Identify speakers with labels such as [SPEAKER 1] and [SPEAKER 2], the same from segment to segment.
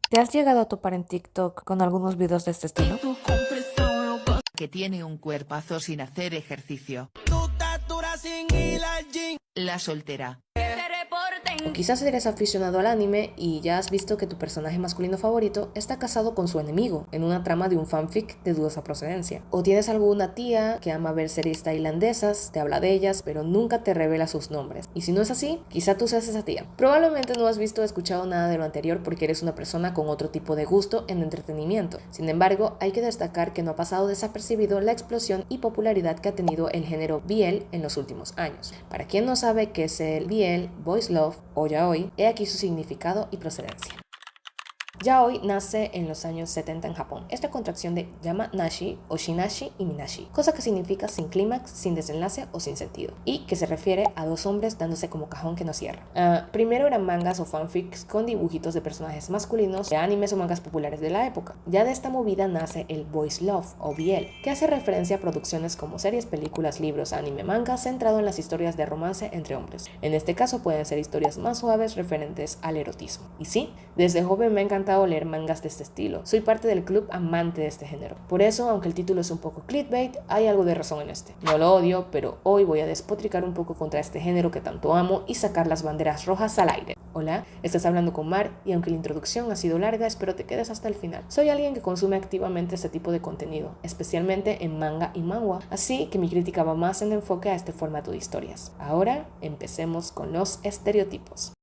[SPEAKER 1] ¿Te has llegado a topar en TikTok con algunos videos de este estilo?
[SPEAKER 2] Que tiene un cuerpazo sin hacer ejercicio. La soltera.
[SPEAKER 1] O quizás eres aficionado al anime y ya has visto que tu personaje masculino favorito está casado con su enemigo en una trama de un fanfic de dudosa procedencia. O tienes alguna tía que ama ver series tailandesas, te habla de ellas, pero nunca te revela sus nombres. Y si no es así, quizá tú seas esa tía. Probablemente no has visto o escuchado nada de lo anterior porque eres una persona con otro tipo de gusto en entretenimiento. Sin embargo, hay que destacar que no ha pasado desapercibido la explosión y popularidad que ha tenido el género BL en los últimos años. Para quien no sabe qué es el BL, Boys Love o yaoi, he aquí su significado y procedencia. Yaoi nace en los años 70 en Japón. Es la contracción de Yama-nashi o Shinashi y Minashi, cosa que significa sin clímax, sin desenlace o sin sentido, y que se refiere a dos hombres dándose como cajón que no cierra. Primero eran mangas o fanfics con dibujitos de personajes masculinos de animes o mangas populares de la época. Ya de esta movida nace el Boys Love o BL, que hace referencia a producciones como series, películas, libros, anime, manga, centrado en las historias de romance entre hombres. En este caso pueden ser historias más suaves referentes al erotismo. Y sí, desde joven me ha encantado leer mangas de este estilo. Soy parte del club amante de este género. Por eso, aunque el título es un poco clickbait, hay algo de razón en este. No lo odio, pero hoy voy a despotricar un poco contra este género que tanto amo y sacar las banderas rojas al aire. Hola, estás hablando con Mar y aunque la introducción ha sido larga, espero te quedes hasta el final. Soy alguien que consume activamente este tipo de contenido, especialmente en manga y manhwa, así que mi crítica va más en enfoque a este formato de historias. Ahora, empecemos con los estereotipos.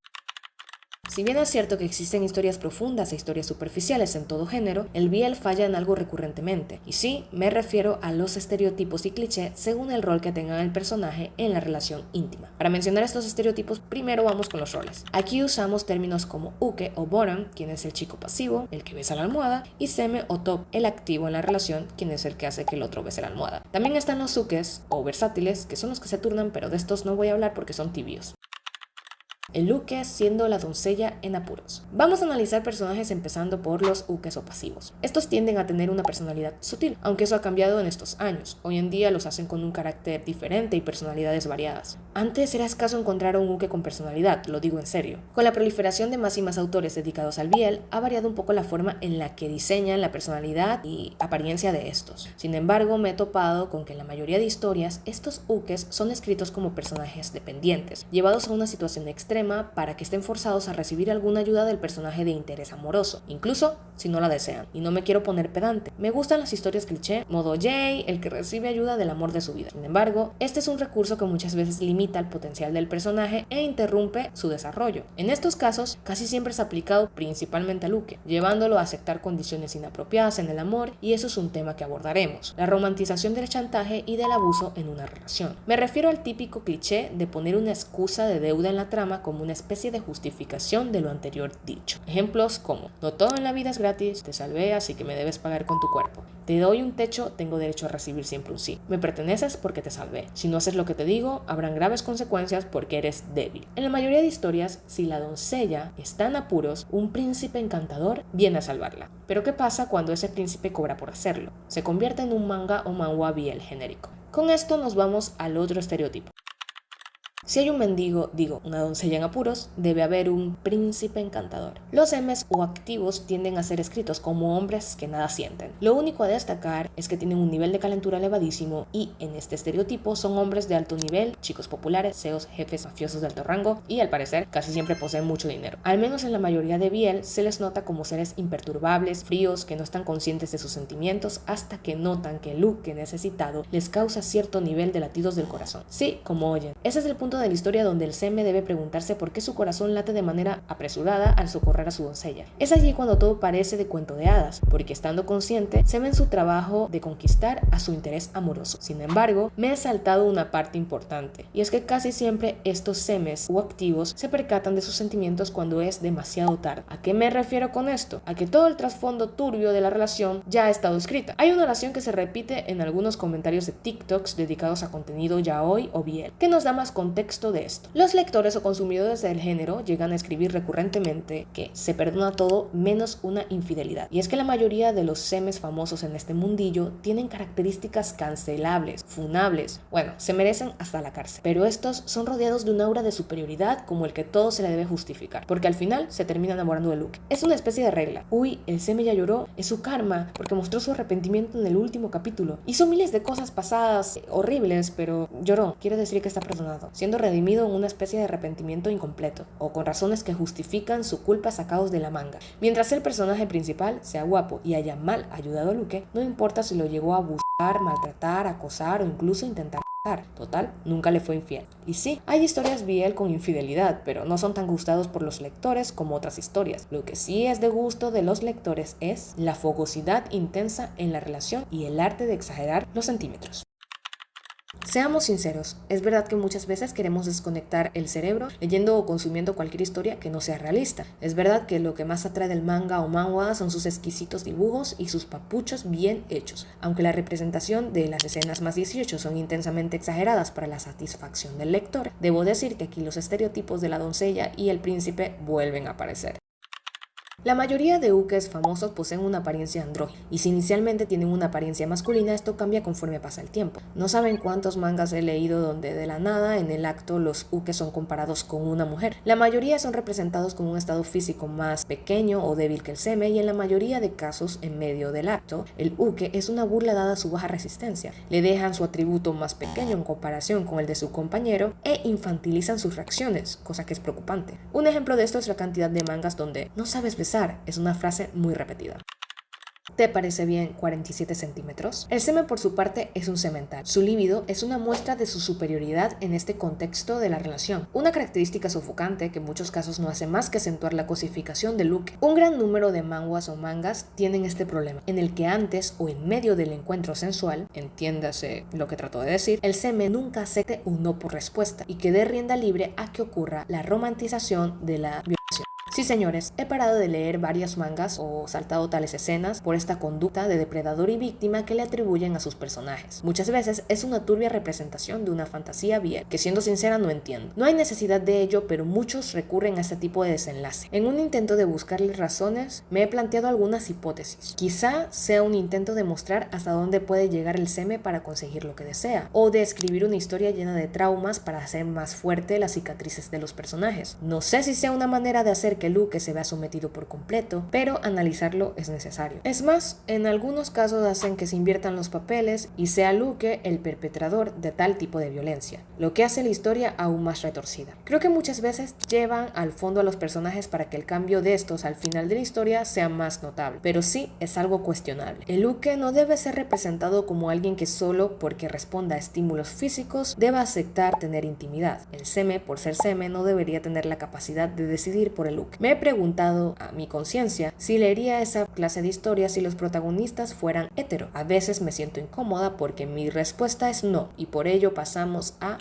[SPEAKER 1] Si bien es cierto que existen historias profundas e historias superficiales en todo género, el BL falla en algo recurrentemente. Y sí, me refiero a los estereotipos y clichés según el rol que tenga el personaje en la relación íntima. Para mencionar estos estereotipos, primero vamos con los roles. Aquí usamos términos como uke o bottom, quien es el chico pasivo, el que besa la almohada, y seme o top, el activo en la relación, quien es el que hace que el otro bese la almohada. También están los ukes o versátiles, que son los que se turnan, pero de estos no voy a hablar porque son tibios. El uke siendo la doncella en apuros. Vamos a analizar personajes empezando por los ukes o pasivos. Estos tienden a tener una personalidad sutil, aunque eso ha cambiado en estos años. Hoy en día los hacen con un carácter diferente y personalidades variadas. Antes era escaso encontrar a un uke con personalidad, lo digo en serio. Con la proliferación de más y más autores dedicados al BL, ha variado un poco la forma en la que diseñan la personalidad y apariencia de estos. Sin embargo, me he topado con que en la mayoría de historias, estos ukes son escritos como personajes dependientes, llevados a una situación extrema para que estén forzados a recibir alguna ayuda del personaje de interés amoroso, incluso si no la desean. Y no me quiero poner pedante. Me gustan las historias cliché, modo Jay, el que recibe ayuda del amor de su vida. Sin embargo, este es un recurso que muchas veces limita el potencial del personaje e interrumpe su desarrollo. En estos casos, casi siempre es aplicado principalmente al uke, llevándolo a aceptar condiciones inapropiadas en el amor, y eso es un tema que abordaremos: la romantización del chantaje y del abuso en una relación. Me refiero al típico cliché de poner una excusa de deuda en la trama como una especie de justificación de lo anterior dicho. Ejemplos como: no todo en la vida es gratis, te salvé así que me debes pagar con tu cuerpo, te doy un techo, tengo derecho a recibir siempre un sí, me perteneces porque te salvé, si no haces lo que te digo, habrán graves consecuencias porque eres débil. En la mayoría de historias, si la doncella está en apuros, un príncipe encantador viene a salvarla. Pero ¿qué pasa cuando ese príncipe cobra por hacerlo? Se convierte en un manga o manhwa BL genérico. Con esto nos vamos al otro estereotipo. Si hay un mendigo, digo, una doncella en apuros, debe haber un príncipe encantador. Los M's o activos tienden a ser escritos como hombres que nada sienten. Lo único a destacar es que tienen un nivel de calentura elevadísimo y en este estereotipo son hombres de alto nivel, chicos populares, CEOs, jefes mafiosos de alto rango y al parecer casi siempre poseen mucho dinero. Al menos en la mayoría de BL se les nota como seres imperturbables, fríos, que no están conscientes de sus sentimientos hasta que notan que el look necesitado les causa cierto nivel de latidos del corazón. Sí, como oyen, ese es el punto de la historia donde el seme debe preguntarse por qué su corazón late de manera apresurada al socorrer a su doncella. Es allí cuando todo parece de cuento de hadas, porque estando consciente se ve en su trabajo de conquistar a su interés amoroso. Sin embargo, me he saltado una parte importante, y es que casi siempre estos semes o activos se percatan de sus sentimientos cuando es demasiado tarde. ¿A qué me refiero con esto? A que todo el trasfondo turbio de la relación ya ha estado escrita. Hay una oración que se repite en algunos comentarios de TikToks dedicados a contenido yaoi o BL, que nos da más contexto contexto de esto. Los lectores o consumidores del género llegan a escribir recurrentemente que se perdona todo menos una infidelidad. Y es que la mayoría de los semes famosos en este mundillo tienen características cancelables, funables, bueno, se merecen hasta la cárcel. Pero estos son rodeados de un aura de superioridad como el que todo se le debe justificar, porque al final se termina enamorando de Luke. Es una especie de regla. Uy, el seme ya lloró, es su karma, porque mostró su arrepentimiento en el último capítulo. Hizo miles de cosas pasadas horribles, pero lloró. Quiere decir que está perdonado, siendo redimido en una especie de arrepentimiento incompleto, o con razones que justifican su culpa sacados de la manga. Mientras el personaje principal sea guapo y haya mal ayudado a Luke, no importa si lo llegó a abusar, maltratar, acosar o incluso intentar. Total, nunca le fue infiel. Y sí, hay historias BL con infidelidad, pero no son tan gustados por los lectores como otras historias. Lo que sí es de gusto de los lectores es la fogosidad intensa en la relación y el arte de exagerar los centímetros. Seamos sinceros, es verdad que muchas veces queremos desconectar el cerebro leyendo o consumiendo cualquier historia que no sea realista. Es verdad que lo que más atrae del manga o manhwa son sus exquisitos dibujos y sus papuchos bien hechos. Aunque la representación de las escenas más 18 son intensamente exageradas para la satisfacción del lector, debo decir que aquí los estereotipos de la doncella y el príncipe vuelven a aparecer. La mayoría de ukes famosos poseen una apariencia andrógina, y si inicialmente tienen una apariencia masculina, esto cambia conforme pasa el tiempo. No saben cuántos mangas he leído donde de la nada, en el acto, los ukes son comparados con una mujer. La mayoría son representados con un estado físico más pequeño o débil que el seme, y en la mayoría de casos, en medio del acto, el uke es una burla dada a su baja resistencia. Le dejan su atributo más pequeño en comparación con el de su compañero e infantilizan sus reacciones, cosa que es preocupante. Un ejemplo de esto es la cantidad de mangas donde no sabes besar. Es una frase muy repetida. ¿Te parece bien 47 centímetros? El semen por su parte es un semental. Su líbido es una muestra de su superioridad en este contexto de la relación. Una característica sofocante que en muchos casos no hace más que acentuar la cosificación de Luke. Un gran número de manhwas o mangas tienen este problema, en el que antes o en medio del encuentro sensual, entiéndase lo que trato de decir, el semen nunca acepte un no por respuesta y que dé rienda libre a que ocurra la romantización de la violación. Sí, señores, he parado de leer varios mangas o saltado tales escenas por esta conducta de depredador y víctima que le atribuyen a sus personajes. Muchas veces es una turbia representación de una fantasía BL, que siendo sincera no entiendo. No hay necesidad de ello, pero muchos recurren a este tipo de desenlace. En un intento de buscarle razones, me he planteado algunas hipótesis. Quizá sea un intento de mostrar hasta dónde puede llegar el seme para conseguir lo que desea, o de escribir una historia llena de traumas para hacer más fuerte las cicatrices de los personajes. No sé si sea una manera de hacer que Luke se vea sometido por completo, pero analizarlo es necesario. Es más, en algunos casos hacen que se inviertan los papeles y sea Luke el perpetrador de tal tipo de violencia, lo que hace la historia aún más retorcida. Creo que muchas veces llevan al fondo a los personajes para que el cambio de estos al final de la historia sea más notable, pero sí es algo cuestionable. El Luke no debe ser representado como alguien que solo porque responda a estímulos físicos deba aceptar tener intimidad. El seme, por ser seme, no debería tener la capacidad de decidir por el Luke. Me he preguntado a mi conciencia si leería esa clase de historias si los protagonistas fueran hetero. A veces me siento incómoda porque mi respuesta es no, y por ello pasamos a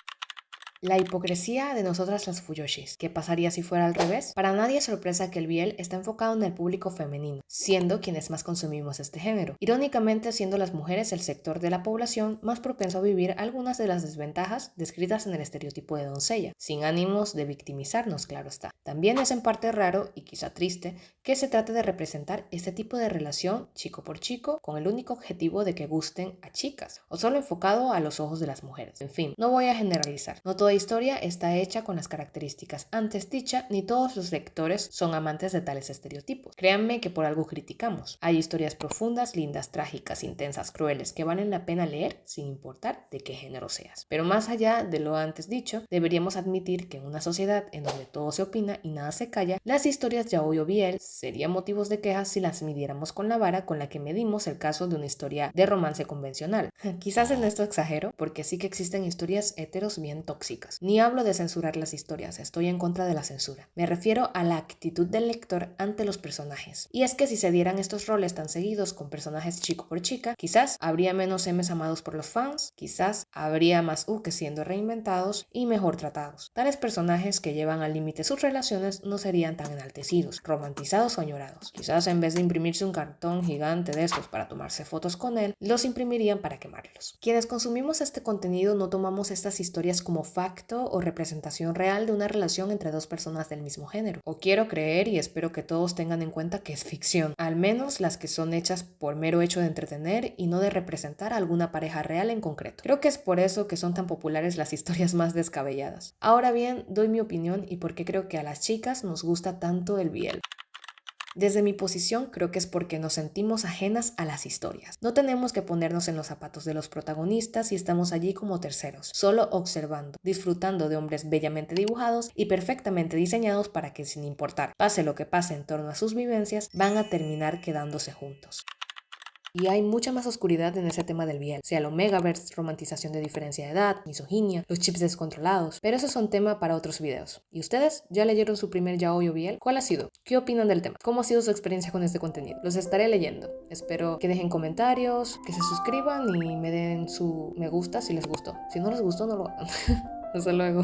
[SPEAKER 1] la hipocresía de nosotras las fuyoshis. ¿Qué pasaría si fuera al revés? Para nadie es sorpresa que el BL está enfocado en el público femenino, siendo quienes más consumimos este género. Irónicamente, siendo las mujeres el sector de la población más propenso a vivir algunas de las desventajas descritas en el estereotipo de doncella, sin ánimos de victimizarnos, claro está. También es en parte raro y quizá triste que se trate de representar este tipo de relación chico por chico con el único objetivo de que gusten a chicas, o solo enfocado a los ojos de las mujeres. En fin, no voy a generalizar. No toda historia está hecha con las características antes dichas, ni todos los lectores son amantes de tales estereotipos. Créanme que por algo criticamos. Hay historias profundas, lindas, trágicas, intensas, crueles, que valen la pena leer sin importar de qué género seas. Pero más allá de lo antes dicho, deberíamos admitir que en una sociedad en donde todo se opina y nada se calla, las historias yaoi o BL serían motivos de queja si las midiéramos con la vara con la que medimos el caso de una historia de romance convencional. Quizás en esto exagero, porque sí que existen historias heteros bien tóxicas. Ni hablo de censurar las historias, estoy en contra de la censura. Me refiero a la actitud del lector ante los personajes. Y es que si se dieran estos roles tan seguidos con personajes chico por chica, quizás habría menos M's amados por los fans, quizás habría más ukes siendo reinventados y mejor tratados. Tales personajes que llevan al límite sus relaciones no serían tan enaltecidos, romantizados o añorados. Quizás en vez de imprimirse un cartón gigante de estos para tomarse fotos con él, los imprimirían para quemarlos. Quienes consumimos este contenido no tomamos estas historias como artefacto o representación real de una relación entre dos personas del mismo género. O quiero creer y espero que todos tengan en cuenta que es ficción, al menos las que son hechas por mero hecho de entretener y no de representar a alguna pareja real en concreto. Creo que es por eso que son tan populares las historias más descabelladas. Ahora bien, doy mi opinión y por qué creo que a las chicas nos gusta tanto el BL. Desde mi posición, creo que es porque nos sentimos ajenas a las historias. No tenemos que ponernos en los zapatos de los protagonistas y estamos allí como terceros, solo observando, disfrutando de hombres bellamente dibujados y perfectamente diseñados para que, sin importar pase lo que pase en torno a sus vivencias, van a terminar quedándose juntos. Y hay mucha más oscuridad en ese tema del BL, sea lo megaverse, romantización de diferencia de edad, misoginia, los chips descontrolados, pero eso es un tema para otros videos. ¿Y ustedes? ¿Ya leyeron su primer yaoi o BL? ¿Cuál ha sido? ¿Qué opinan del tema? ¿Cómo ha sido su experiencia con este contenido? Los estaré leyendo. Espero que dejen comentarios, que se suscriban y me den su me gusta si les gustó. Si no les gustó, no lo hagan. Hasta luego.